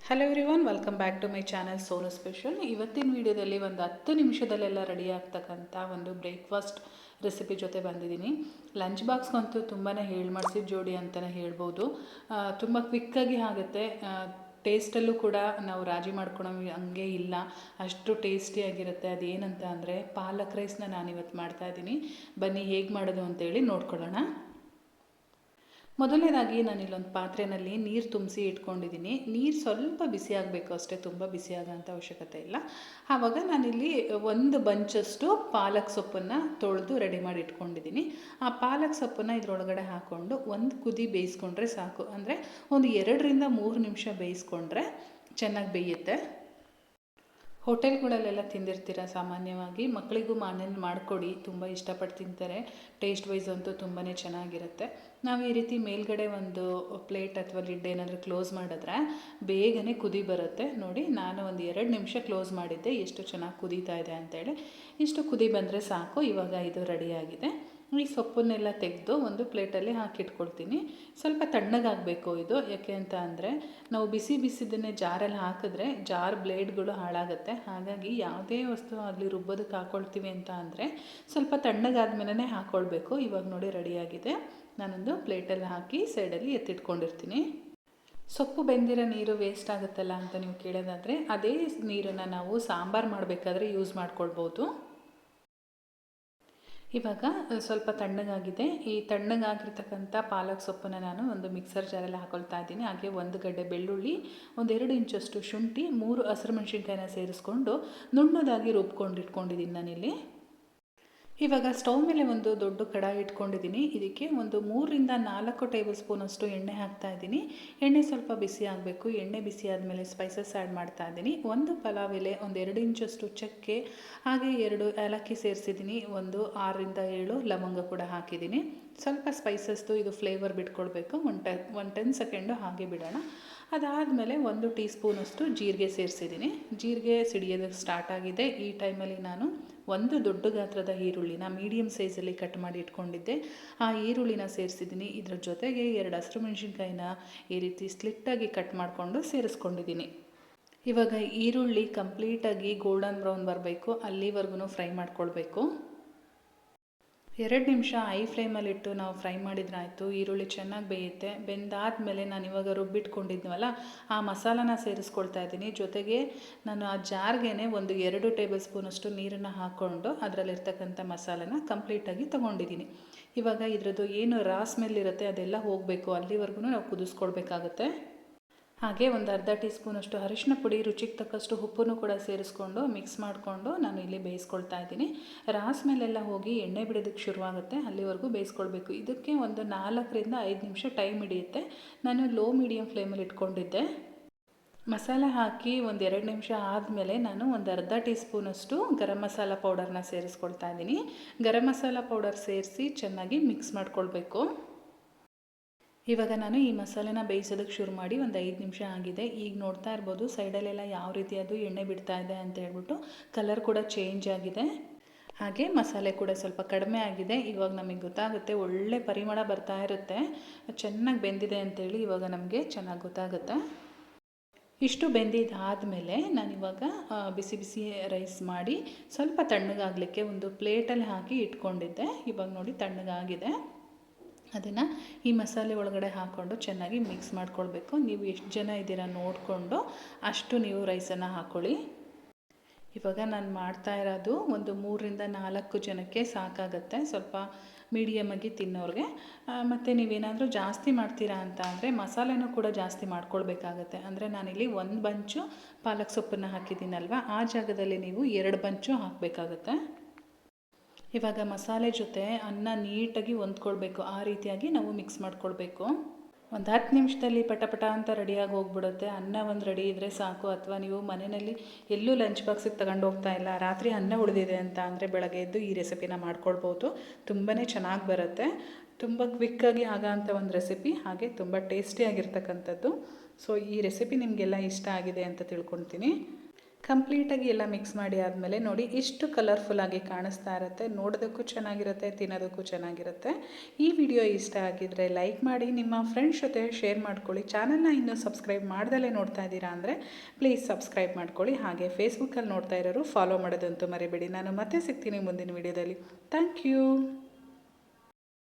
Hello everyone, welcome back to my channel Sonu special. ಇವತ್ತಿನ ವಿಡಿಯೋದಲ್ಲಿ ಒಂದು 10 ನಿಮಿಷದಲ್ಲೆಲ್ಲ ರೆಡಿ ಆಗ್ತಕ್ಕಂಥ ಒಂದು ಬ್ರೇಕ್ಫಾಸ್ಟ್ ರೆಸಿಪಿ ಜೊತೆ ಬಂದಿದ್ದೀನಿ. ಲಂಚ್ ಬಾಕ್ಸ್ಗಂತೂ ತುಂಬಾ ಹೇಳಿ ಮಾಡಿಸಿದ ಜೋಡಿ ಅಂತಲೇ ಹೇಳ್ಬೋದು. ತುಂಬ ಕ್ವಿಕ್ಕಾಗಿ ಆಗುತ್ತೆ. ಟೇಸ್ಟಲ್ಲೂ ಕೂಡ ನಾವು ರಾಜಿ ಮಾಡ್ಕೊಳೋ ಹಂಗೆ ಇಲ್ಲ, ಅಷ್ಟು ಟೇಸ್ಟಿಯಾಗಿರುತ್ತೆ. ಅದೇನಂತ ಅಂದರೆ ಪಾಲಕ್ ರೈಸ್ನ ನಾನಿವತ್ತು ಮಾಡ್ತಾಯಿದ್ದೀನಿ. ಬನ್ನಿ ಹೇಗೆ ಮಾಡೋದು ಅಂತೇಳಿ ನೋಡ್ಕೊಳ್ಳೋಣ. ಮೊದಲನೇದಾಗಿ ನಾನಿಲ್ಲೊಂದು ಪಾತ್ರೆಯಲ್ಲಿ ನೀರು ತುಂಬಿಸಿ ಇಟ್ಕೊಂಡಿದ್ದೀನಿ. ನೀರು ಸ್ವಲ್ಪ ಬಿಸಿ ಆಗಬೇಕು ಅಷ್ಟೇ, ತುಂಬ ಬಿಸಿ ಆಗೋಂಥ ಅವಶ್ಯಕತೆ ಇಲ್ಲ. ಆವಾಗ ನಾನಿಲ್ಲಿ ಒಂದು ಬಂಚಷ್ಟು ಪಾಲಕ್ ಸೊಪ್ಪನ್ನು ತೊಳೆದು ರೆಡಿ ಮಾಡಿ ಇಟ್ಕೊಂಡಿದ್ದೀನಿ. ಆ ಪಾಲಕ್ ಸೊಪ್ಪನ್ನು ಇದರೊಳಗಡೆ ಹಾಕ್ಕೊಂಡು ಒಂದು ಕುದಿ ಬೇಯಿಸ್ಕೊಂಡ್ರೆ ಸಾಕು. ಅಂದರೆ ಒಂದು 2-3 ನಿಮಿಷ ಬೇಯಿಸ್ಕೊಂಡ್ರೆ ಚೆನ್ನಾಗಿ ಬೇಯುತ್ತೆ. ಹೋಟೆಲ್ಗಳಲ್ಲೆಲ್ಲ ತಿಂದಿರ್ತೀರ ಸಾಮಾನ್ಯವಾಗಿ. ಮಕ್ಕಳಿಗೂ ಮನೇಲಿ ಮಾಡಿಕೊಡಿ, ತುಂಬ ಇಷ್ಟಪಟ್ಟು ತಿಂತಾರೆ. ಟೇಸ್ಟ್ ವೈಸ್ ಅಂತೂ ತುಂಬಾ ಚೆನ್ನಾಗಿರುತ್ತೆ. ನಾವು ಈ ರೀತಿ ಮೇಲ್ಗಡೆ ಒಂದು ಪ್ಲೇಟ್ ಅಥವಾ ಲಿಡ್ ಏನಾದರೂ ಕ್ಲೋಸ್ ಮಾಡಿದ್ರೆ ಬೇಗನೆ ಕುದಿ ಬರುತ್ತೆ. ನೋಡಿ, ನಾನು ಒಂದು 2 ನಿಮಿಷ ಕ್ಲೋಸ್ ಮಾಡಿದ್ದೆ, ಎಷ್ಟು ಚೆನ್ನಾಗಿ ಕುದೀತಾ ಇದೆ ಅಂತೇಳಿ. ಇಷ್ಟು ಕುದಿ ಬಂದರೆ ಸಾಕು. ಇವಾಗ ಇದು ರೆಡಿಯಾಗಿದೆ. ಈ ಸೊಪ್ಪನ್ನೆಲ್ಲ ತೆಗೆದು ಒಂದು ಪ್ಲೇಟಲ್ಲಿ ಹಾಕಿಟ್ಕೊಳ್ತೀನಿ. ಸ್ವಲ್ಪ ತಣ್ಣಗಾಗಬೇಕು ಇದು. ಯಾಕೆ ಅಂತ ಅಂದರೆ ನಾವು ಬಿಸಿದನ್ನೇ ಜಾರಲ್ಲಿ ಹಾಕಿದ್ರೆ ಜಾರ್ ಬ್ಲೇಡ್ಗಳು ಹಾಳಾಗುತ್ತೆ. ಹಾಗಾಗಿ ಯಾವುದೇ ವಸ್ತು ಆಗಲಿ ರುಬ್ಬೋದಕ್ಕೆ ಹಾಕ್ಕೊಳ್ತೀವಿ ಅಂತ ಅಂದರೆ ಸ್ವಲ್ಪ ತಣ್ಣಗಾದ್ಮೇಲೆ ಹಾಕ್ಕೊಳ್ಬೇಕು. ಇವಾಗ ನೋಡಿ ರೆಡಿಯಾಗಿದೆ. ನಾನೊಂದು ಪ್ಲೇಟಲ್ಲಿ ಹಾಕಿ ಸೈಡಲ್ಲಿ ಎತ್ತಿಟ್ಕೊಂಡಿರ್ತೀನಿ. ಸೊಪ್ಪು ಬೆಂದಿರೋ ನೀರು ವೇಸ್ಟ್ ಆಗುತ್ತಲ್ಲ ಅಂತ ನೀವು ಕೇಳೋದಾದರೆ ಅದೇ ನೀರನ್ನು ನಾವು ಸಾಂಬಾರು ಮಾಡಬೇಕಾದ್ರೆ ಯೂಸ್ ಮಾಡ್ಕೊಳ್ಬೋದು. ಇವಾಗ ಸ್ವಲ್ಪ ತಣ್ಣಗಾಗಿದೆ. ಈ ತಣ್ಣಗಾಗಿರ್ತಕ್ಕಂಥ ಪಾಲಕ್ ಸೊಪ್ಪನ್ನು ನಾನು ಒಂದು ಮಿಕ್ಸರ್ ಜಾರಲ್ಲಿ ಹಾಕೊಳ್ತಾ ಇದ್ದೀನಿ. ಹಾಗೆ 1 ಗಡ್ಡೆ ಬೆಳ್ಳುಳ್ಳಿ, ಒಂದು 2 ಇಂಚಷ್ಟು ಶುಂಠಿ, 3 ಹಸಿರು ಮೆಣಸಿನ್ಕಾಯಿನ ಸೇರಿಸ್ಕೊಂಡು ನುಣ್ಣದಾಗಿ ರುಬ್ಕೊಂಡಿಟ್ಕೊಂಡಿದ್ದೀನಿ ನಾನಿಲ್ಲಿ. ಇವಾಗ ಸ್ಟವ್ ಮೇಲೆ ಒಂದು ದೊಡ್ಡ ಕಡಾಯಿ ಇಟ್ಕೊಂಡಿದ್ದೀನಿ. ಇದಕ್ಕೆ ಒಂದು 3-4 ಟೇಬಲ್ ಸ್ಪೂನಷ್ಟು ಎಣ್ಣೆ ಹಾಕ್ತಾ ಇದ್ದೀನಿ. ಎಣ್ಣೆ ಸ್ವಲ್ಪ ಬಿಸಿ ಆಗಬೇಕು. ಎಣ್ಣೆ ಬಿಸಿ ಆದಮೇಲೆ ಸ್ಪೈಸಸ್ ಆ್ಯಡ್ ಮಾಡ್ತಾ ಇದ್ದೀನಿ. ಒಂದು ಪಲಾವ್ ಎಲೆ, ಒಂದು 2 ಇಂಚಷ್ಟು ಚಕ್ಕೆ, ಹಾಗೆ 2 ಏಲಕ್ಕಿ ಸೇರಿಸಿದ್ದೀನಿ. ಒಂದು 6-7 ಲವಂಗ ಕೂಡ ಹಾಕಿದ್ದೀನಿ. ಸ್ವಲ್ಪ ಸ್ಪೈಸಸ್ದು ಇದು ಫ್ಲೇವರ್ ಬಿಟ್ಕೊಳ್ಬೇಕು. ಒಂದು 10 ಸೆಕೆಂಡು ಹಾಗೆ ಬಿಡೋಣ. ಅದಾದಮೇಲೆ 1 ಟೀ ಸ್ಪೂನಷ್ಟು ಜೀರಿಗೆ ಸೇರಿಸಿದ್ದೀನಿ. ಜೀರಿಗೆ ಸಿಡಿಯೋದಕ್ಕೆ ಸ್ಟಾರ್ಟ್ ಆಗಿದೆ. ಈ ಟೈಮಲ್ಲಿ ನಾನು ಒಂದು ದೊಡ್ಡ ಗಾತ್ರದ ಈರುಳ್ಳಿನ ಮೀಡಿಯಮ್ ಸೈಜಲ್ಲಿ ಕಟ್ ಮಾಡಿ ಇಟ್ಕೊಂಡಿದ್ದೆ. ಆ ಈರುಳ್ಳಿನ ಸೇರಿಸಿದ್ದೀನಿ. ಇದ್ರ ಜೊತೆಗೆ 2 ಹಸಿರು ಮೆಣಸಿನ್ಕಾಯಿನ ಈ ರೀತಿ ಸ್ಲಿಟ್ಟಾಗಿ ಕಟ್ ಮಾಡಿಕೊಂಡು ಸೇರಿಸ್ಕೊಂಡಿದ್ದೀನಿ. ಇವಾಗ ಈರುಳ್ಳಿ ಕಂಪ್ಲೀಟಾಗಿ ಗೋಲ್ಡನ್ ಬ್ರೌನ್ ಬರಬೇಕು, ಅಲ್ಲಿವರೆಗೂ ಫ್ರೈ ಮಾಡ್ಕೊಳ್ಬೇಕು. 2 ನಿಮಿಷ ಐ ಫ್ಲೇಮಲ್ಲಿಟ್ಟು ನಾವು ಫ್ರೈ ಮಾಡಿದ್ರಾಯಿತು. ಈರುಳ್ಳಿ ಚೆನ್ನಾಗಿ ಬೇಯುತ್ತೆ. ಬೆಂದಾದಮೇಲೆ ನಾನು ಇವಾಗ ರುಬ್ಬಿಟ್ಕೊಂಡಿದ್ವಲ್ಲ ಆ ಮಸಾಲಾನ ಸೇರಿಸ್ಕೊಳ್ತಾ ಇದ್ದೀನಿ. ಜೊತೆಗೆ ನಾನು ಆ ಜಾರ್ಗೆ ಒಂದು 2 ಟೇಬಲ್ ಸ್ಪೂನಷ್ಟು ನೀರನ್ನು ಹಾಕ್ಕೊಂಡು ಅದರಲ್ಲಿರ್ತಕ್ಕಂಥ ಮಸಾಲಾನ ಕಂಪ್ಲೀಟಾಗಿ ತೊಗೊಂಡಿದ್ದೀನಿ. ಇವಾಗ ಇದ್ರದ್ದು ಏನು ರಾ ಸ್ಮೆಲ್ ಇರುತ್ತೆ ಅದೆಲ್ಲ ಹೋಗಬೇಕು, ಅಲ್ಲಿವರೆಗೂ ನಾವು ಕುದಿಸ್ಕೊಳ್ಬೇಕಾಗುತ್ತೆ. ಹಾಗೆ ಒಂದು ಅರ್ಧ ಟೀ ಸ್ಪೂನಷ್ಟು ಅರಿಶಿನ ಪುಡಿ, ರುಚಿಗೆ ತಕ್ಕಷ್ಟು ಉಪ್ಪನ್ನು ಕೂಡ ಸೇರಿಸ್ಕೊಂಡು ಮಿಕ್ಸ್ ಮಾಡಿಕೊಂಡು ನಾನು ಇಲ್ಲಿ ಬೇಯಿಸ್ಕೊಳ್ತಾ ಇದ್ದೀನಿ. ರಾಸ್ ಮೇಲೆಲ್ಲ ಹೋಗಿ ಎಣ್ಣೆ ಬಿಡೋದಕ್ಕೆ ಶುರುವಾಗುತ್ತೆ, ಅಲ್ಲಿವರೆಗೂ ಬೇಯಿಸ್ಕೊಳ್ಬೇಕು. ಇದಕ್ಕೆ ಒಂದು 4-5 ನಿಮಿಷ ಟೈಮ್ ಹಿಡಿಯುತ್ತೆ. ನಾನು ಲೋ ಮೀಡಿಯಮ್ ಫ್ಲೇಮಲ್ಲಿ ಇಟ್ಕೊಂಡಿದ್ದೆ. ಮಸಾಲೆ ಹಾಕಿ ಒಂದು 2 ನಿಮಿಷ ಆದಮೇಲೆ ನಾನು ಒಂದು ಅರ್ಧ ಟೀ ಸ್ಪೂನಷ್ಟು ಗರಂ ಮಸಾಲ ಪೌಡರ್ನ ಸೇರಿಸ್ಕೊಳ್ತಾ ಇದ್ದೀನಿ. ಗರಂ ಮಸಾಲ ಪೌಡರ್ ಸೇರಿಸಿ ಚೆನ್ನಾಗಿ ಮಿಕ್ಸ್ ಮಾಡ್ಕೊಳ್ಬೇಕು. ಇವಾಗ ನಾನು ಈ ಮಸಾಲೆನ ಬೇಯಿಸೋದಕ್ಕೆ ಶುರು ಮಾಡಿ ಒಂದು 5 ನಿಮಿಷ ಆಗಿದೆ. ಈಗ ನೋಡ್ತಾ ಇರ್ಬೋದು ಸೈಡಲ್ಲೆಲ್ಲ ಯಾವ ರೀತಿ ಅದು ಎಣ್ಣೆ ಬಿಡ್ತಾ ಇದೆ ಅಂತ ಹೇಳ್ಬಿಟ್ಟು. ಕಲರ್ ಕೂಡ ಚೇಂಜ್ ಆಗಿದೆ. ಹಾಗೆ ಮಸಾಲೆ ಕೂಡ ಸ್ವಲ್ಪ ಕಡಿಮೆ ಆಗಿದೆ. ಇವಾಗ ನಮಗೆ ಗೊತ್ತಾಗುತ್ತೆ, ಒಳ್ಳೆ ಪರಿಮಳ ಬರ್ತಾ ಇರುತ್ತೆ, ಚೆನ್ನಾಗಿ ಬೆಂದಿದೆ ಅಂತೇಳಿ ಇವಾಗ ನಮಗೆ ಚೆನ್ನಾಗಿ ಗೊತ್ತಾಗುತ್ತೆ. ಇಷ್ಟು ಬೆಂದಿದ್ದಾದಮೇಲೆ ನಾನಿವಾಗ ಬಿಸಿ ಬಿಸಿ ರೈಸ್ ಮಾಡಿ ಸ್ವಲ್ಪ ತಣ್ಣಗಾಗಲಿಕ್ಕೆ ಒಂದು ಪ್ಲೇಟಲ್ಲಿ ಹಾಕಿ ಇಟ್ಕೊಂಡಿದ್ದೆ. ಇವಾಗ ನೋಡಿ ತಣ್ಣಗಾಗಿದೆ. ಅದನ್ನು ಈ ಮಸಾಲೆ ಒಳಗಡೆ ಹಾಕ್ಕೊಂಡು ಚೆನ್ನಾಗಿ ಮಿಕ್ಸ್ ಮಾಡ್ಕೊಳ್ಬೇಕು. ನೀವು ಎಷ್ಟು ಜನ ಇದ್ದೀರಾ ನೋಡಿಕೊಂಡು ಅಷ್ಟು ನೀವು ರೈಸನ್ನು ಹಾಕ್ಕೊಳ್ಳಿ. ಇವಾಗ ನಾನು ಮಾಡ್ತಾ ಇರೋದು ಒಂದು 3-4 ಜನಕ್ಕೆ ಸಾಕಾಗುತ್ತೆ, ಸ್ವಲ್ಪ ಮೀಡಿಯಮಾಗಿ ತಿನ್ನೋರಿಗೆ. ಮತ್ತು ನೀವೇನಾದರೂ ಜಾಸ್ತಿ ಮಾಡ್ತೀರಾ ಅಂತ ಅಂದರೆ ಮಸಾಲೆನೂ ಕೂಡ ಜಾಸ್ತಿ ಮಾಡ್ಕೊಳ್ಬೇಕಾಗತ್ತೆ. ಅಂದರೆ ನಾನಿಲ್ಲಿ 1 ಬಂಚು ಪಾಲಕ್ ಸೊಪ್ಪನ್ನು ಹಾಕಿದ್ದೀನಲ್ವ, ಆ ಜಾಗದಲ್ಲಿ ನೀವು 2 ಬಂಚು ಹಾಕಬೇಕಾಗತ್ತೆ. ಇವಾಗ ಮಸಾಲೆ ಜೊತೆ ಅನ್ನ ನೀಟಾಗಿ ಹೊಂದ್ಕೊಳ್ಬೇಕು, ಆ ರೀತಿಯಾಗಿ ನಾವು ಮಿಕ್ಸ್ ಮಾಡ್ಕೊಳ್ಬೇಕು. ಒಂದು 10 ನಿಮಿಷದಲ್ಲಿ ಪಟ ಅಂತ ರೆಡಿಯಾಗಿ ಹೋಗ್ಬಿಡುತ್ತೆ. ಅನ್ನ ಒಂದು ರೆಡಿ ಇದ್ದರೆ ಸಾಕು. ಅಥವಾ ನೀವು ಮನೆಯಲ್ಲಿ ಎಲ್ಲೂ ಲಂಚ್ ಬಾಕ್ಸಿಗೆ ತಗೊಂಡು ಹೋಗ್ತಾ ಇಲ್ಲ, ರಾತ್ರಿ ಅನ್ನ ಉಳಿದಿದೆ ಅಂತ ಅಂದರೆ ಬೆಳಗ್ಗೆ ಎದ್ದು ಈ ರೆಸಿಪಿನ ಮಾಡ್ಕೊಳ್ಬೋದು. ತುಂಬಾ ಚೆನ್ನಾಗಿ ಬರುತ್ತೆ. ತುಂಬ ಕ್ವಿಕ್ಕಾಗಿ ಆಗೋಂಥ ಒಂದು ರೆಸಿಪಿ, ಹಾಗೆ ತುಂಬ ಟೇಸ್ಟಿಯಾಗಿರ್ತಕ್ಕಂಥದ್ದು. ಸೊ ಈ ರೆಸಿಪಿ ನಿಮಗೆಲ್ಲ ಇಷ್ಟ ಆಗಿದೆ ಅಂತ ತಿಳ್ಕೊತೀನಿ. ಕಂಪ್ಲೀಟಾಗಿ ಎಲ್ಲ ಮಿಕ್ಸ್ ಮಾಡಿ ಆದಮೇಲೆ ನೋಡಿ ಇಷ್ಟು ಕಲರ್ಫುಲ್ಲಾಗಿ ಕಾಣಿಸ್ತಾ ಇರುತ್ತೆ, ನೋಡೋದಕ್ಕೂ ಚೆನ್ನಾಗಿರುತ್ತೆ, ತಿನ್ನೋದಕ್ಕೂ ಚೆನ್ನಾಗಿರುತ್ತೆ. ಈ ವಿಡಿಯೋ ಇಷ್ಟ ಆಗಿದ್ದರೆ ಲೈಕ್ ಮಾಡಿ, ನಿಮ್ಮ ಫ್ರೆಂಡ್ಸ್ ಜೊತೆ ಶೇರ್ ಮಾಡ್ಕೊಳ್ಳಿ. ಚಾನಲ್ನ ಇನ್ನೂ ಸಬ್ಸ್ಕ್ರೈಬ್ ಮಾಡ್ದಲೇ ನೋಡ್ತಾ ಇದ್ದೀರಾ ಅಂದರೆ ಪ್ಲೀಸ್ ಸಬ್ಸ್ಕ್ರೈಬ್ ಮಾಡ್ಕೊಳ್ಳಿ. ಹಾಗೆ ಫೇಸ್ಬುಕ್ಕಲ್ಲಿ ನೋಡ್ತಾ ಇರೋರು ಫಾಲೋ ಮಾಡೋದಂತೂ ಮರಿಬೇಡಿ. ನಾನು ಮತ್ತೆ ಸಿಗ್ತೀನಿ ಮುಂದಿನ ವಿಡಿಯೋದಲ್ಲಿ. Thank you.